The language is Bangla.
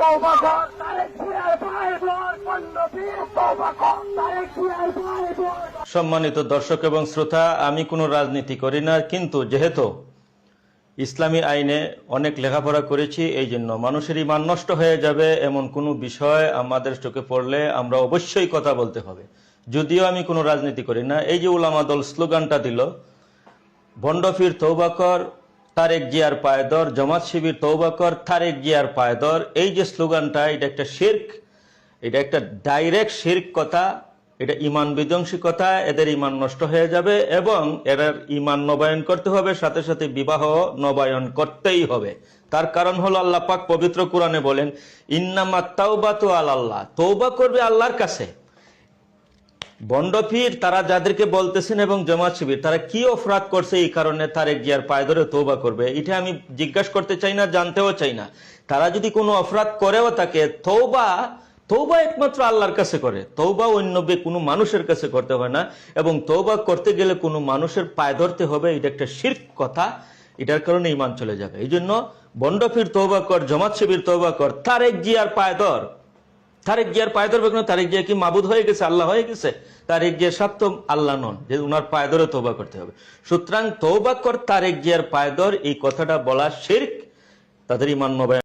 তওবা কর, তারেক জিয়ার পায়ের পর, বন্ডপীর তওবা কর, তারেক জিয়ার পায়ের পর। সম্মানিত দর্শক এবং শ্রোতা, আমি কোনো রাজনীতি করি না, কিন্তু যেহেতু ইসলামী আইনে অনেক লেখাপড়া করেছি, এই জন্য মানুষের ঈমান নষ্ট হয়ে যাবে এমন কোনো বিষয় আমাদের চোখে পড়লে আমরা অবশ্যই কথা বলতে হবে। যদিও আমি কোনো রাজনীতি করি না, এই যে উলামা দল স্লোগানটা দিল, ভণ্ডপীর তওবা কর, তারেক জিয়ার পায়ে ধর, জামাত শিবির তওবা কর, তারেক জিয়ার পায়ে ধর, এই যে স্লোগানটা, এটা একটা শিরক, এটা একটা ডাইরেক্ট শিরক কথা, এটা ঈমান বিধ্বংসী কথা। এদের ঈমান নষ্ট হয়ে যাবে এবং এর ঈমান নবায়ন করতে হবে, সাথে সাথে বিবাহ নবায়ন করতেই হবে। তার কারণ হলো আল্লাহ পাক পবিত্র কোরআনে বলেন, ইন্নামাত তাওবাতু আলাল্লাহ, তওবা করবে আল্লাহর কাছে। ভণ্ডপীর তারা যাদেরকে বলতেছেন এবং জামাত শিবির, তারা কি অপরাধ করছে এই কারণে তারেক জিয়ার পায়ে ধরে তওবা করবে? এটা আমি জিজ্ঞাসা করতে চাই না, জানতেও চাই না। তারা যদি কোনো অপরাধ করেও থাকে, তওবা একমাত্র আল্লাহর কাছে করে, তওবা অন্য কোনো মানুষের কাছে করতে হয় না। এবং তওবা করতে গেলে কোনো মানুষের পায়ে ধরতে হবে, এটা একটা শিরক কথা, এটার কারণে ঈমান চলে যাবে। এই জন্য ভণ্ডপীর তওবা কর, জামাত শিবির তওবা কর, তারেক জিয়ার পায়ে ধর। তারেক জিয়ার পায়ে ধরবে কেন? তারেক জিয়া কি মাবুদ হয়ে গেছে, আল্লাহ হয়ে গেছে? তারেক জিয়ার সাথে তো আল্লাহ নন যে উনার পায়ে ধরে তওবা করতে হবে। সুতরাং তওবা কর, তারেক জিয়ার পায়ে ধর, এই কথাটা বলা শিরক, তাদের ঈমান নবায়ন